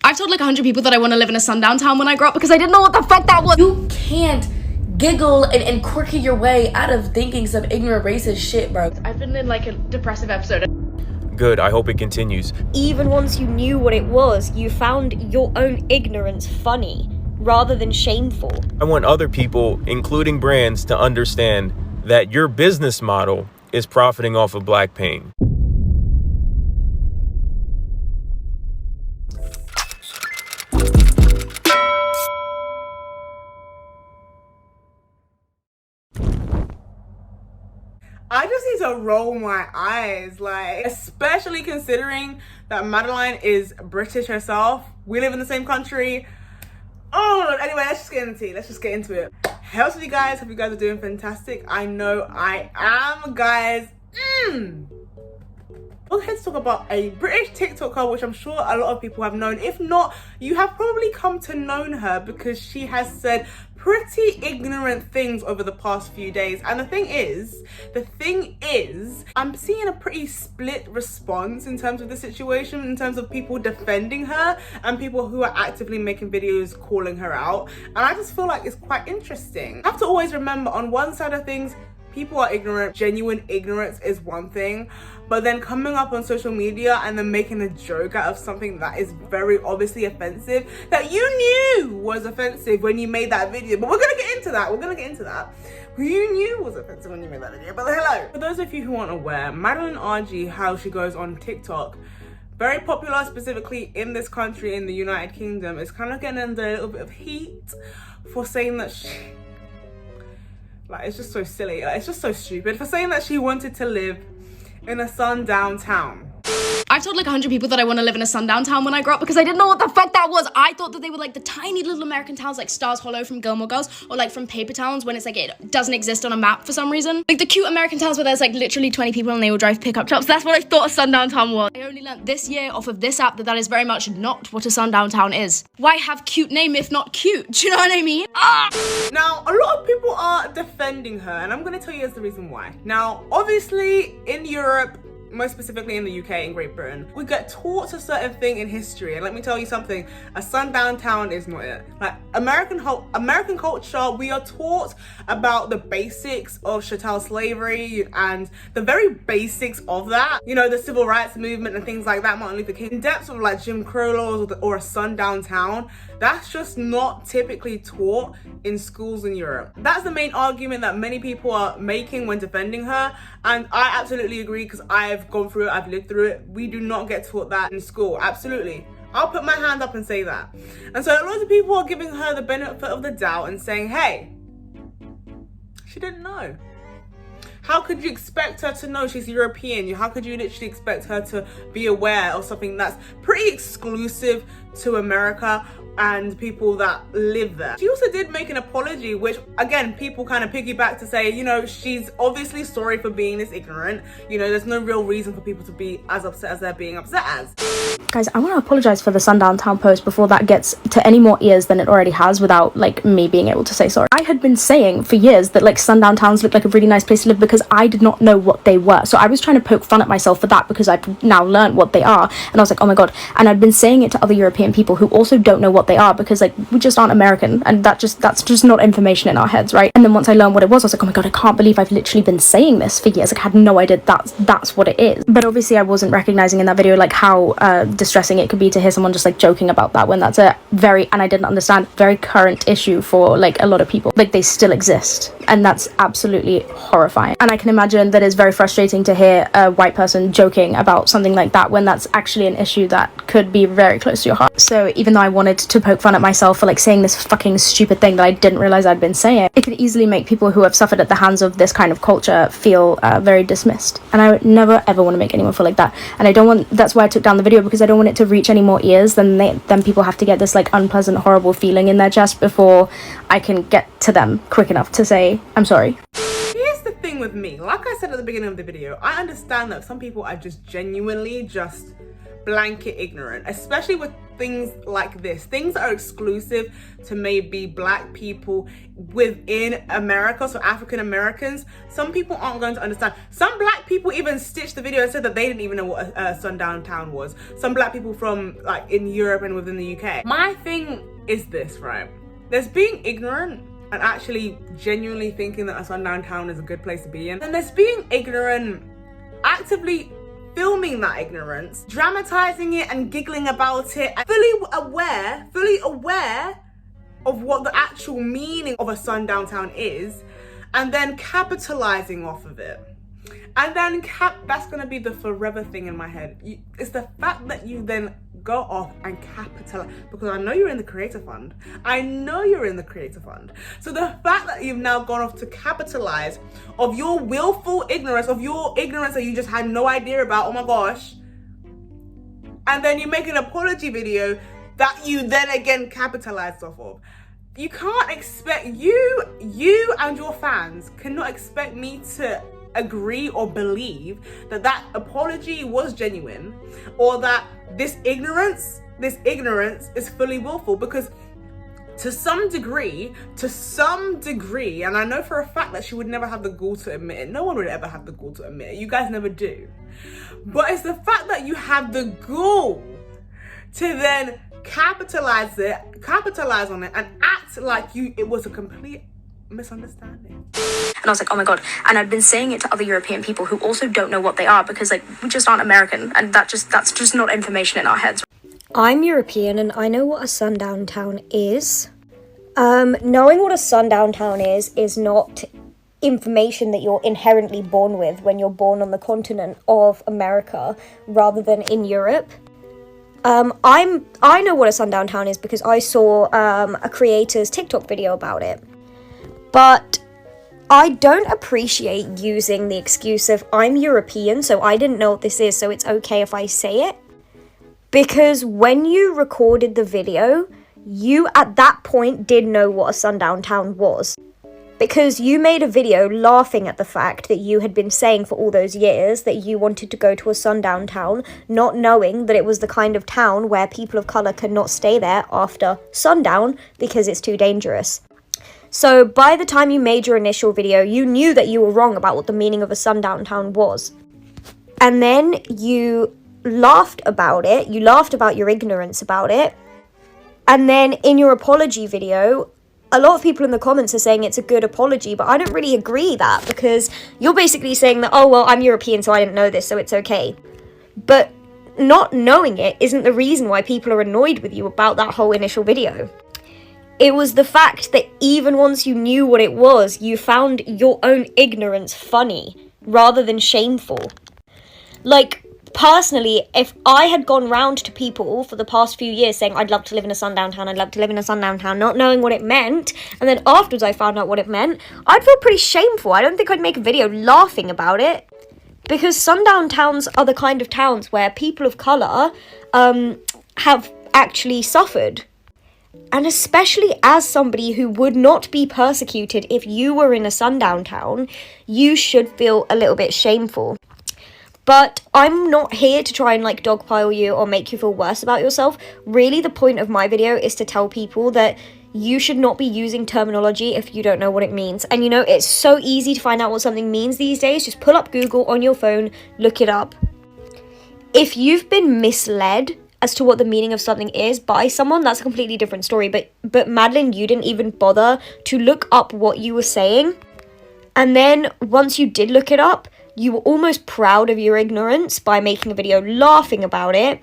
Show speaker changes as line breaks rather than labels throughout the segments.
I've told like 100 people that I want to live in a sundown town when I grow up because I didn't know what the fuck that was.
You can't giggle and quirky your way out of thinking some ignorant racist shit, bro.
I've been in like a depressive episode.
Good, I hope it continues.
Even once you knew what it was, you found your own ignorance funny rather than shameful.
I want other people, including brands, to understand that your business model is profiting off of Black pain.
I just need to roll my eyes, like, especially considering that Madeline is British herself. We live in the same country. Oh, anyway, let's just get into it. Let's just get into it. How's with you guys? Hope you guys are doing fantastic. I know I am, guys. We're here to talk about a British TikToker, which I'm sure a lot of people have known. If not, you have probably come to know her because she has said pretty ignorant things over the past few days. And the thing is, I'm seeing a pretty split response in terms of the situation, in terms of people defending her and people who are actively making videos calling her out. And I just feel like it's quite interesting. You have to always remember, on one side of things, people are ignorant. Genuine ignorance is one thing, but then coming up on social media and then making a joke out of something that is very obviously offensive, that you knew was offensive when you made that video. But we're gonna get into that. You knew was offensive when you made that video, but hello. For those of you who aren't aware, Madeline Argy, how she goes on TikTok, very popular specifically in this country, in the United Kingdom, is kind of getting under a little bit of heat for saying that she, like, it's just so silly, like, it's just so stupid, for saying that she wanted to live in a sundown town.
I've told like 100 people that I want to live in a sundown town when I grow up because I didn't know what the fuck that was. I thought that they were like the tiny little American towns like Stars Hollow from Gilmore Girls, or like from Paper Towns when it's like it doesn't exist on a map for some reason. Like the cute American towns where there's like literally 20 people and they will drive pickup trucks. That's what I thought a sundown town was. I only learned this year off of this app that is very much not what a sundown town is. Why have cute name if not cute? Do you know what I mean?
Now, a lot of people are defending her, and I'm going to tell you as the reason why. Now, obviously, in Europe, most specifically in the UK and Great Britain, we get taught a certain thing in history, and let me tell you something, a sundown town is not it. Like American culture, we are taught about the basics of chattel slavery and the very basics of that, you know, the civil rights movement and things like that, Martin Luther King. In depth of like Jim Crow laws or a sundown town, that's just not typically taught in schools in Europe. That's the main argument that many people are making when defending her, and I absolutely agree because I've gone through it, I've lived through it. We do not get taught that in school, absolutely. I'll put my hand up and say that. And so lots of people are giving her the benefit of the doubt and saying, hey, she didn't know. How could you expect her to know? She's European. How could you literally expect her to be aware of something that's pretty exclusive to America and people that live there? She also did make an apology, which again, people kind of piggyback to say, you know, she's obviously sorry for being this ignorant. You know, there's no real reason for people to be as upset as they're being upset as.
Guys, I want to apologize for the Sundown Town post before that gets to any more ears than it already has without like me being able to say sorry. I had been saying for years that like sundown towns look like a really nice place to live because I did not know what they were. So I was trying to poke fun at myself for that because I've now learned what they are, and I was like, oh my god. And I'd been saying it to other European people who also don't know what they are because like we just aren't American, and that's just not information in our heads, right? And then once I learned what it was, I was like, oh my god, I can't believe I've literally been saying this for years. Like I had no idea that's what it is. But obviously I wasn't recognizing in that video like how distressing it could be to hear someone just like joking about that when that's a very, and I didn't understand, very current issue for like a lot of people. Like they still exist, and that's absolutely horrifying. And I can imagine that it's very frustrating to hear a white person joking about something like that when that's actually an issue that could be very close to your heart. So even though I wanted to poke fun at myself for like saying this fucking stupid thing that I didn't realize I'd been saying, it could easily make people who have suffered at the hands of this kind of culture feel very dismissed. And I would never ever want to make anyone feel like that. And I don't want, that's why I took down the video, because I don't want it to reach any more ears than people have to get this like unpleasant, horrible feeling in their chest before I can get to them quick enough to say I'm sorry.
Here's the thing with me, like I said at the beginning of the video, I understand that some people are just genuinely just blanket ignorant, especially with things like this, things that are exclusive to maybe black people within America, so African Americans, some people aren't going to understand. Some black people even stitched the video and said that they didn't even know what a Sundown Town was. Some black people from like in Europe and within the UK. My thing is this, right? There's being ignorant and actually genuinely thinking that a Sundown Town is a good place to be in. And there's being ignorant, actively filming that ignorance, dramatizing it and giggling about it, and fully aware of what the actual meaning of a Sundown Town is, and then capitalizing off of it. And then that's gonna be the forever thing in my head. It's the fact that you then go off and capitalize, because I know you're in the creator fund. So the fact that you've now gone off to capitalize of your willful ignorance, of your ignorance that you just had no idea about, oh my gosh, and then you make an apology video that you then again capitalized off of. You can't expect, you and your fans cannot expect me to agree or believe that that apology was genuine, or that this ignorance is fully willful, because to some degree, and I know for a fact that she would never have the gall to admit it. No one would ever have the gall to admit it. You guys never do. But it's the fact that you have the gall to then capitalize on it and act like it was a complete misunderstanding.
And I was like, oh my god. And I'd been saying it to other European people who also don't know what they are, because like we just aren't American, and that's just not information in our heads.
I'm European and I know what a sundown town is. Knowing what a sundown town is not information that you're inherently born with when you're born on the continent of America rather than in Europe. I know what a sundown town is because I saw a creator's TikTok video about it. But I don't appreciate using the excuse of I'm European, so I didn't know what this is, so it's okay if I say it. Because when you recorded the video, you at that point did know what a sundown town was. Because you made a video laughing at the fact that you had been saying for all those years that you wanted to go to a sundown town, not knowing that it was the kind of town where people of colour cannot stay there after sundown because it's too dangerous. So by the time you made your initial video, you knew that you were wrong about what the meaning of a sundown town was. And then you laughed about it, you laughed about your ignorance about it, and then in your apology video, a lot of people in the comments are saying it's a good apology, but I don't really agree that, because you're basically saying that, oh well, I'm European so I didn't know this, so it's okay. But not knowing it isn't the reason why people are annoyed with you about that whole initial video. It was the fact that even once you knew what it was, you found your own ignorance funny rather than shameful. Like, personally, if I had gone round to people for the past few years saying I'd love to live in a sundown town, not knowing what it meant, and then afterwards I found out what it meant, I'd feel pretty shameful. I don't think I'd make a video laughing about it. Because sundown towns are the kind of towns where people of colour have actually suffered. And especially as somebody who would not be persecuted if you were in a sundown town, you should feel a little bit shameful. But I'm not here to try and like dogpile you or make you feel worse about yourself. Really, the point of my video is to tell people that you should not be using terminology if you don't know what it means. And you know, it's so easy to find out what something means these days. Just pull up Google on your phone, look it up. If you've been misled as to what the meaning of something is by someone, that's a completely different story. But Madeline, you didn't even bother to look up what you were saying. And then once you did look it up, you were almost proud of your ignorance by making a video laughing about it.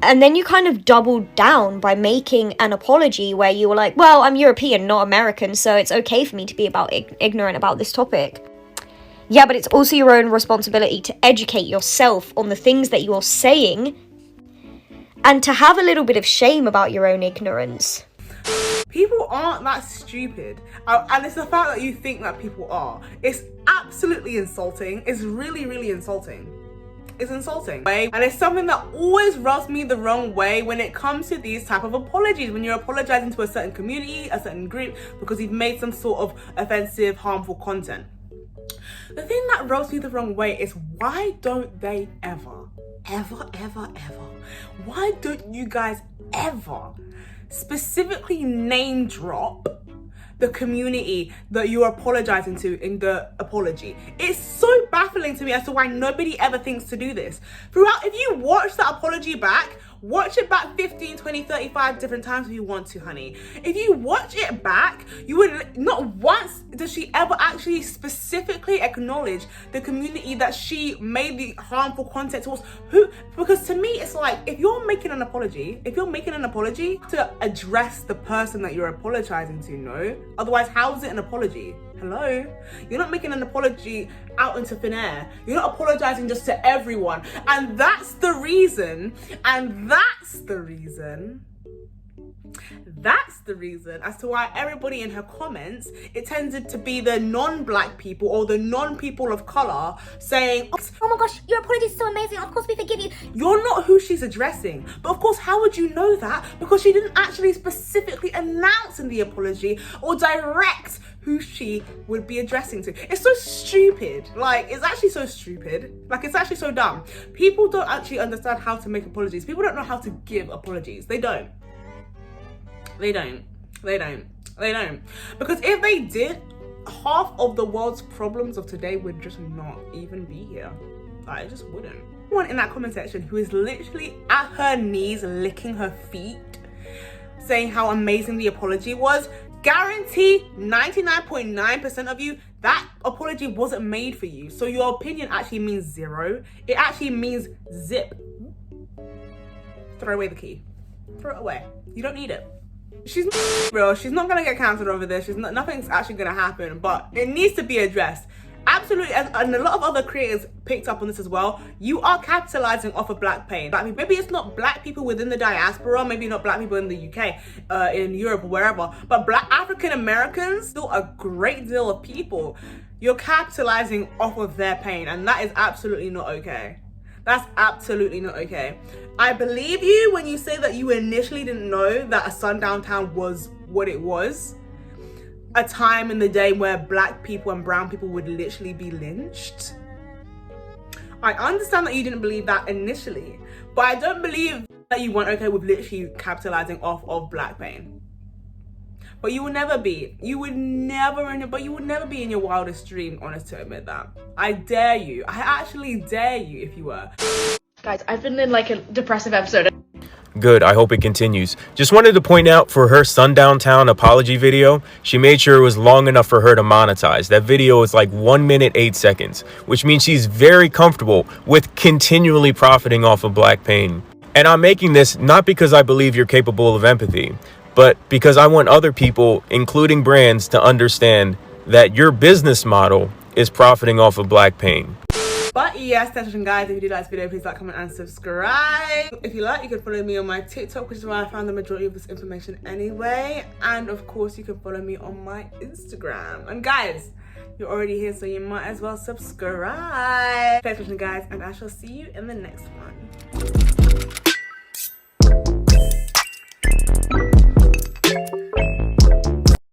And then you kind of doubled down by making an apology where you were like, well, I'm European, not American, so it's okay for me to be ignorant about this topic. Yeah, but it's also your own responsibility to educate yourself on the things that you're saying and to have a little bit of shame about your own ignorance.
People aren't that stupid. And it's the fact that you think that people are. It's absolutely insulting. It's really, really insulting. It's insulting. And it's something that always rubs me the wrong way when it comes to these type of apologies. When you're apologizing to a certain community, a certain group, because you've made some sort of offensive, harmful content. The thing that rubs me the wrong way is why don't they ever why don't you guys ever specifically name drop the community that you're apologizing to in the apology? It's so baffling to me as to why nobody ever thinks to do this. Throughout, if you watch that apology back, watch it back 15, 20, 35 different times if you want to, honey. If you watch it back, you would not once does she ever actually specifically acknowledge the community that she made the harmful content towards. Because to me, it's like, if you're making an apology to address the person that you're apologizing to, no? Otherwise, how is it an apology? Hello? You're not making an apology out into thin air. You're not apologizing just to everyone. And that's the reason as to why everybody in her comments, it tended to be the non-black people or the non-people of color saying,
Oh my gosh, your apology is so amazing. Of course we forgive you.
you're not who she's addressing. But of course, how would you know that? Because she didn't actually specifically announce in the apology or direct who she would be addressing to. It's so stupid. Like, it's actually so stupid. Like, it's actually so dumb. People don't actually understand how to make apologies. People don't know how to give apologies. They don't. Because if they did, half of the world's problems of today would just not even be here. Like, it just wouldn't. One in that comment section who is literally at her knees licking her feet, saying how amazing the apology was, guarantee 99.9% of you that apology wasn't made for you. So your opinion actually means zero. It actually means zip. Throw away the key. Throw it away. You don't need it. She's not gonna get cancelled over this. Nothing's actually gonna happen, but it needs to be addressed. Absolutely, and a lot of other creators picked up on this as well. You are capitalizing off of black pain. Maybe it's not black people within the diaspora, maybe not black people in the UK, in Europe or wherever, but black African Americans, still a great deal of people. You're capitalizing off of their pain, and that is absolutely not okay. That's absolutely not okay. I believe you when you say that you initially didn't know that a Sundown Town was what it was. A time in the day where black people and brown people would literally be lynched. I understand that you didn't believe that initially, but I don't believe that you weren't okay with literally capitalizing off of black pain. But you will never be. You would never be in your wildest dream, honest to admit that. I dare you. I actually dare you if you were.
Guys, I've been in like a depressive episode.
Good, I hope it continues. Just wanted to point out for her Sundown Town apology video, she made sure it was long enough for her to monetize. That video is like 1 minute, 8 seconds, which means she's very comfortable with continually profiting off of black pain. And I'm making this not because I believe you're capable of empathy, but because I want other people, including brands, to understand that your business model is profiting off of black pain.
But yes, that's it, guys. If you did like this video, please like, comment, and subscribe. If you like, you can follow me on my TikTok, which is where I found the majority of this information anyway. And of course, you can follow me on my Instagram. And guys, you're already here, so you might as well subscribe. Thanks for watching, guys, and I shall see you in the next one.